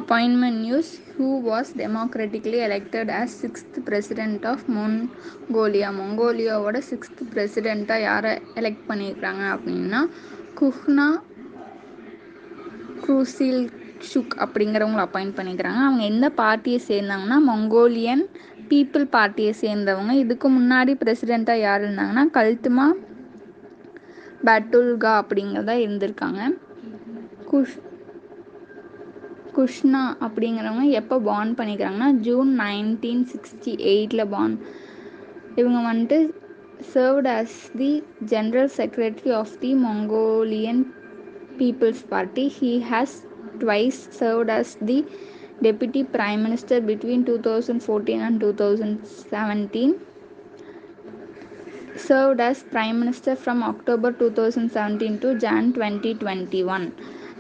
Appointment news. Who was democratically elected as 6th president of Mongolia? மங்கோலியாவோட 6th பிரசிடெண்ட்டாக யாரை elect பண்ணியிருக்கிறாங்க அப்படின்னா குஹ்னா குரூசில்ஷுக் அப்படிங்கிறவங்கள appoint பண்ணிக்கிறாங்க. அவங்க எந்த பார்ட்டியை சேர்ந்தாங்கன்னா மங்கோலியன் பீப்புள் பார்ட்டியை சேர்ந்தவங்க. இதுக்கு முன்னாடி பிரசிடெண்ட்டாக யார் இருந்தாங்கன்னா கல்துமா பட்டுல்கா அப்படிங்கிறதா இருந்திருக்காங்க. குஷ்னா அப்படிங்கிறவங்க எப்போ பார்ன் பண்ணிக்கிறாங்கன்னா ஜூன் 1968 பார்ன். இவங்க வந்துட்டு served as the general secretary of the Mongolian people's party. He has twice served as the deputy prime minister between 2014 and 2017. Served as Prime Minister from October 2017 to Jan 2021.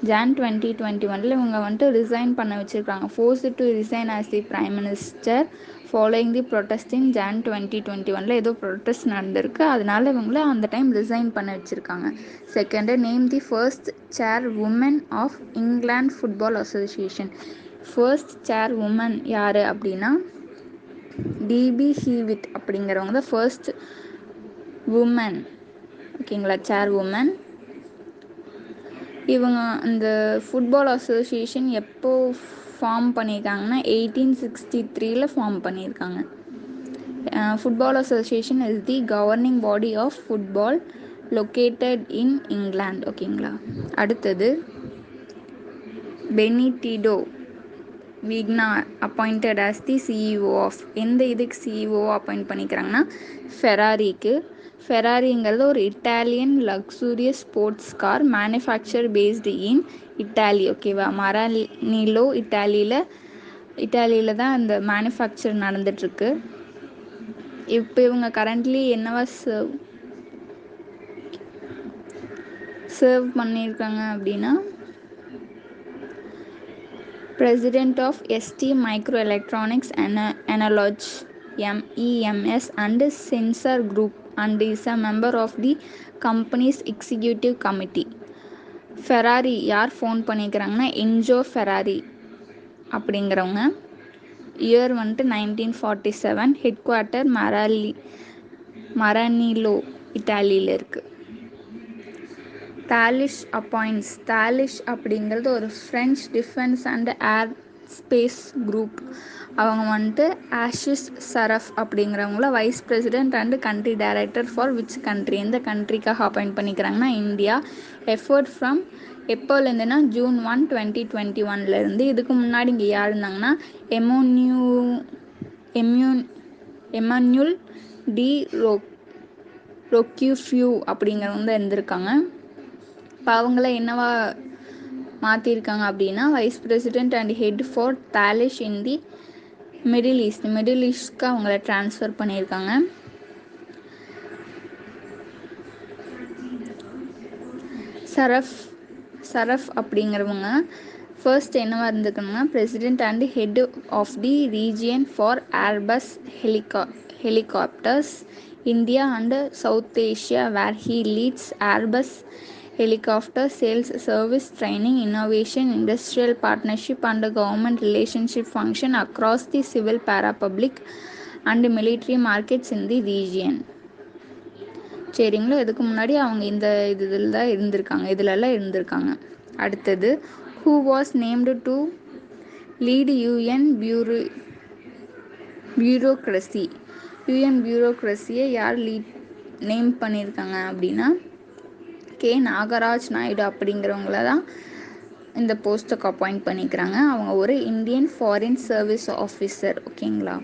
Jan 2021 இவங்க வந்துட்டு resign பண்ண வச்சுருக்காங்க. Forced to resign as the prime minister following the protest in Jan 2021. ஏதோ protest நடந்திருக்கு, அதனால இவங்கள அந்த time resign பண்ண வச்சுருக்காங்க. Second, name the first chair woman of England football association. First chair woman யார் அப்படின்னா டிபி ஹீவிட் அப்படிங்கிறவங்க தான் ஃபர்ஸ்ட் உமன். ஓகேங்களா, சேர் உமன். இவங்க அந்த ஃபுட்பால் அசோசியேஷன் எப்போ ஃபார்ம் பண்ணியிருக்காங்கன்னா 1863 ஃபார்ம் பண்ணியிருக்காங்க. Football association is the governing body of football located in England. ஓகேங்களா. அடுத்தது Benedetto Vigna appointed as the CEO of. எந்த இதுக்கு சிஇஓ அப்பாயிண்ட் பண்ணிக்கிறாங்கன்னா ஃபெராரிக்கு. ஃபெராரிங்கிறது ஒரு Italian luxurious sports car manufacture based in Italy. ஓகேவா. மரானிலோ இட்டாலியில் தான் அந்த மேனுஃபேக்சர் நடந்துட்டுருக்கு. இப்போ இவங்க கரண்ட்லி என்னவா சர்வ் பண்ணியிருக்காங்க அப்படின்னா President of ST Microelectronics Analog MEMS and Sensor Group and is a member of the company's executive committee. Ferrari யார் ஃபோன் பண்ணிக்கிறாங்கன்னா என்ஜோ ஃபெராரி அப்படிங்கிறவங்க. இயர் வந்துட்டு 1947. ஹெட் குவார்ட்டர் மரானிலோ இட்டாலியில் இருக்குது. தாலிஷ் அப்பாயிண்ட்ஸ். தாலிஷ் அப்படிங்கிறது ஒரு French defence and air space group. அவங்க வந்துட்டு ஆஷிஷ் சரஃப் அப்படிங்கிறவங்கள vice president and country director for which country, எந்த கண்ட்ரிக்காக அப்பாயிண்ட் பண்ணிக்கிறாங்கன்னா இந்தியா. எஃபர்ட் ஃப்ரம் எப்போலேருந்துன்னா June 1, 2021. இதுக்கு முன்னாடி இங்கே யார் இருந்தாங்கன்னா எமான்யூல் டி ரொக்யூஃப்யூ அப்படிங்கிறவங்க தான் இருந்திருக்காங்க. இப்போ அவங்கள என்னவா மாற்றிருக்காங்க அப்படின்னா vice president and head for Thales in the middle ஈஸ்ட்க்கு அவங்கள ட்ரான்ஸ்ஃபர் பண்ணியிருக்காங்க. சரஃப் அப்படிங்கிறவங்க ஃபர்ஸ்ட் என்னவா இருந்துக்கணும்னா president and head of the region for Airbus helicopters India and South Asia where he leads Airbus helicopter sales, service, training, innovation, industrial partnership and government relationship function across the civil, parapublic and military markets in the region. சரிங்களா. இதுக்கு முன்னாடி அவங்க இந்த இதிலெல்லாம் இருந்திருக்காங்க. அடுத்தது who was named to lead UN bureaucracy. UN bureaucracyயை யார் name பண்ணியிருக்காங்க அப்படின்னா கே நாகராஜ் நாயுடு அப்படிங்கிறவங்கள தான் இந்த போஸ்ட்டுக்கு அப்பாயிண்ட் பண்ணிக்கிறாங்க. அவங்க ஒரு இந்தியன் ஃபாரின் சர்வீஸ் ஆஃபீஸர். ஓகேங்களா.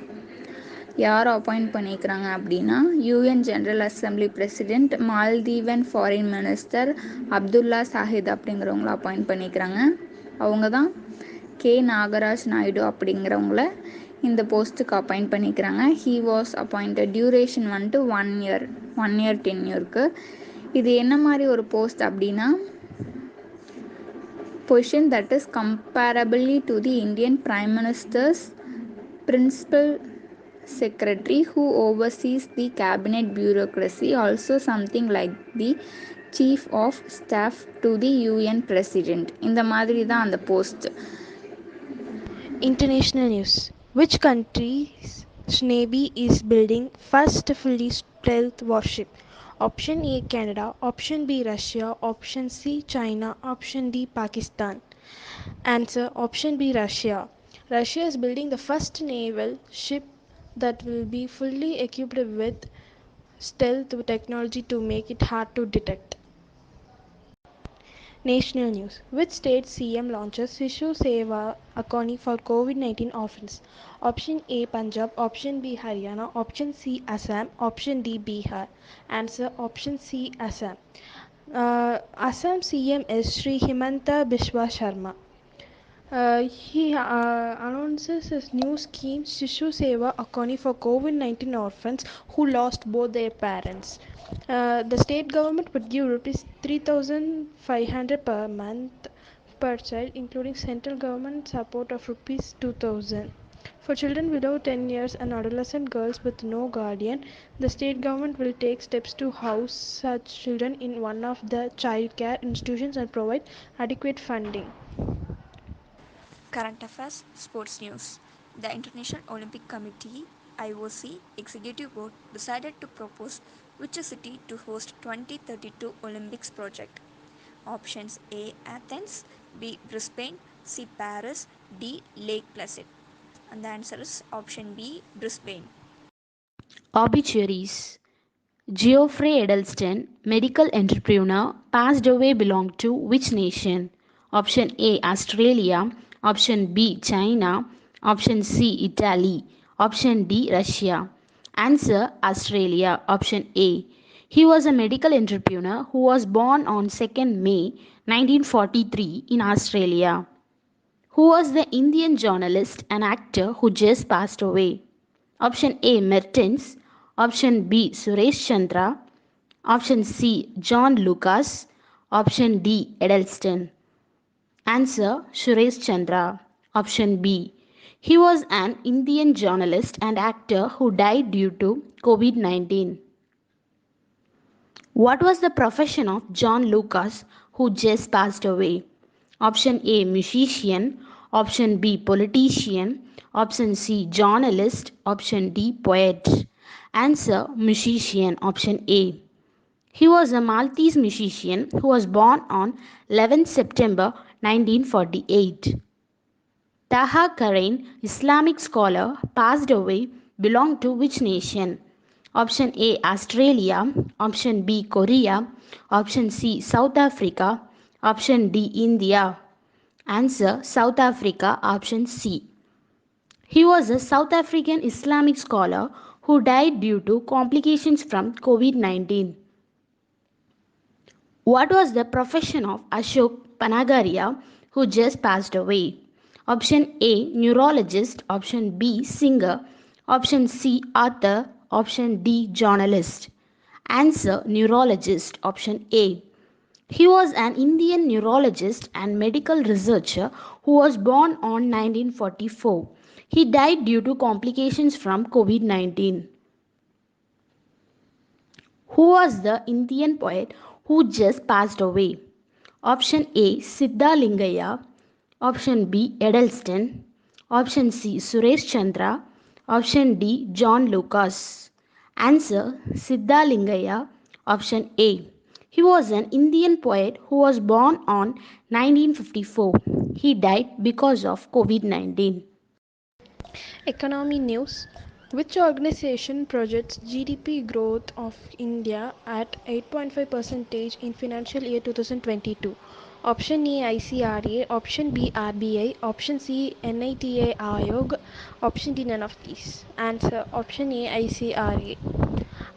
யார் அப்பாயிண்ட் பண்ணிக்கிறாங்க அப்படின்னா UN general assembly president Maldivian foreign minister Abdulla Shahid அப்படிங்கிறவங்கள அப்பாயிண்ட் பண்ணிக்கிறாங்க. அவங்க தான் கே நாகராஜ் நாயுடு அப்படிங்கிறவங்கள இந்த போஸ்ட்டுக்கு அப்பாயிண்ட் பண்ணிக்கிறாங்க. He was appointed. டியூரேஷன் வந்துட்டு 1 year டென்யூருக்கு. இது என்ன மாதிரி ஒரு போஸ்ட் அப்படின்னா position that is comparably to the Indian prime minister's principal secretary who oversees the cabinet bureaucracy, also something like the chief of staff to the UN president. இந்த மாதிரி தான் அந்த post. International news. Which country's navy is building first fully stealth warship? Option A Canada, option B Russia, option C China, option D Pakistan. Answer option B Russia. Russia is building the first naval ship that will be fully equipped with stealth technology to make it hard to detect. National news. Which state CM launches Shishu Seva Akoni for COVID-19 orphans? Option A Punjab, option B Haryana, option C Assam, option D Bihar. Answer option C Assam. Assam CM is Sri Himanta Biswa Sharma. He announces his new scheme Shishu Seva Akoni for COVID-19 orphans who lost both their parents. The state government would give rupees 3,500 per month per child, including central government support of rupees 2,000. For children below 10 years and adolescent girls with no guardian, the state government will take steps to house such children in one of the child care institutions and provide adequate funding. Current affairs, sports news. The International Olympic Committee (IOC) Executive Board decided to propose which city to host 2032 Olympics project. Options A Athens, B Brisbane, C Paris, D Lake Placid. And the answer is option B Brisbane. Obituaries. Geoffrey Edelston, medical entrepreneur, passed away, belonged to which nation? Option A Australia, option B China, option C Italy, option D Russia. Answer Australia, option A. He was a medical entrepreneur who was born on 2nd May 1943 in Australia. Who was the Indian journalist and actor who just passed away? Option A Mertens, option B Suresh Chandra, option C John Lucas, option D Edelston. Answer Suresh Chandra. Option B. He was an Indian journalist and actor who died due to COVID 19. What was the profession of John Lucas, who just passed away? Option A musician, option B politician, option C journalist, option D poet. Answer musician, option A. He was a Maltese musician who was born on 11th September 1948. Taha Karain, Islamic scholar, passed away, belonged to which nation? Option A Australia, option B Korea, option C South Africa, option D India. Answer South Africa, option C. He was a South African Islamic scholar who died due to complications from COVID 19. What was the profession of Ashok Panagaria, who just passed away? Option A neurologist, option B singer, option C author, option D journalist. Answer neurologist, option A. He was an Indian neurologist and medical researcher who was born on 1944. He died due to complications from COVID 19. Who was the Indian poet who just passed away? Option A Siddha Lingaya, option B Edelston, option C Suresh Chandra, option D John Lucas. Answer Siddha Lingaya, option A. He was an Indian poet who was born on 1954. He died because of COVID 19. Economy news. Which organization projects GDP growth of India at 8.5% in financial year 2022? Option A ICRA, option B RBI, option C NITI Aayog, option D none of these. Answer option A ICRA.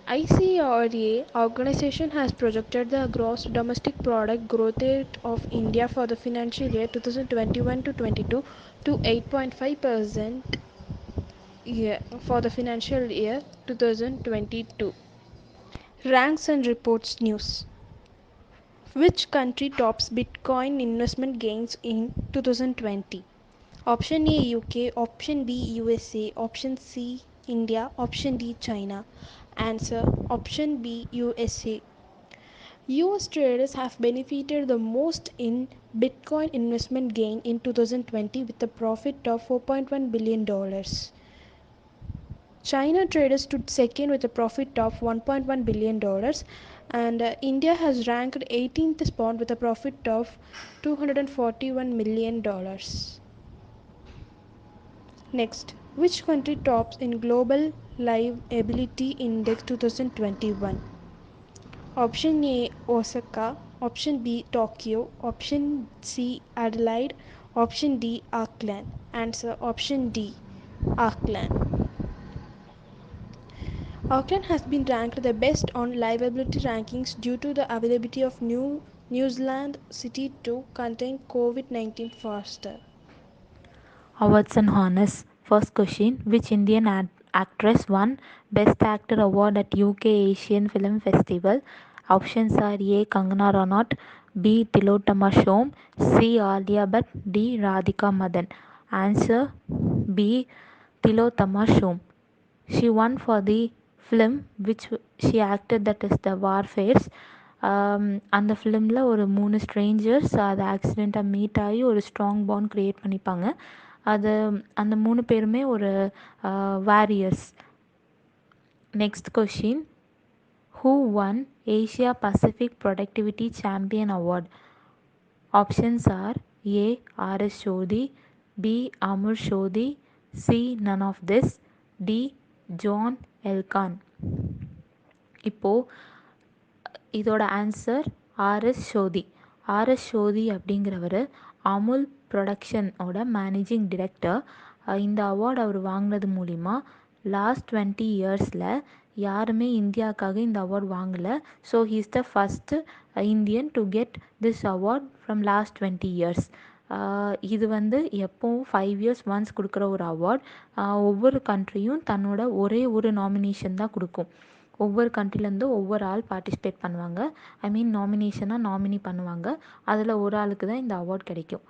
ICRA organization has projected the gross domestic product growth rate of India for the financial year 2021 to 22 to 8.5% for the financial year 2022. Ranks and reports news. Which country tops Bitcoin investment gains in 2020? Option A UK, option B USA, option C India, option D China. Answer option B USA. US traders have benefited the most in Bitcoin investment gain in 2020 with a profit of $4.1 billion. China traders stood second with a profit of $1.1 billion, and India has ranked 18th spot with a profit of $241 million. Next, which country tops in Global Liability Index 2021? Option A Osaka, option B Tokyo, option C Adelaide, option D Auckland. Answer option D Auckland. Auckland has been ranked the best on livability rankings due to the availability of New Zealand City to contain COVID-19 faster. Awards and honors. First question: which Indian actress won Best Actor award at UK Asian Film Festival? Options are A. Kangana Ranaut, B. Tilotama Shom, C. Alia Bhatt, D. Radhika Madan. Answer B. Tilotama Shom. She won for the film which she acted, that is the Warfares. அந்த ஃபிலிமில் ஒரு 3 strangers அது ஆக்சிடெண்ட்டாக meet ஆகி ஒரு strong bond create பண்ணிப்பாங்க. அது அந்த 3 பேருமே ஒரு warriors. Next question: who won Asia Pacific productivity champion award? Options are A. RS Sodhi, B. Amur Sodhi, C. None of this, D. John Elkan. இப்போது இதோட answer RS Sodhi. RS Sodhi அப்படிங்கிறவர் அமுல் ப்ரொடக்ஷனோட மேனேஜிங் டிரெக்டர். இந்த அவார்டு அவர் வாங்கினது மூலிமா லாஸ்ட் 20 இயர்ஸில் யாருமே இந்தியாவுக்காக இந்த அவார்டு வாங்கலை. So he is the first Indian to get this award from last 20 years. இது வந்து எப்போவும் 5 இயர்ஸ் ஒன்ஸ் கொடுக்குற ஒரு அவார்ட். ஒவ்வொரு கண்ட்ரியும் தன்னோட ஒரே ஒரு நாமினேஷன் தான் கொடுக்கும். ஒவ்வொரு கண்ட்ரிலேருந்து ஒவ்வொரு ஆள் பார்ட்டிசிபேட் பண்ணுவாங்க. நாமினேஷனாக நாமினி பண்ணுவாங்க. அதில் ஒரு ஆளுக்கு தான் இந்த அவார்ட் கிடைக்கும்.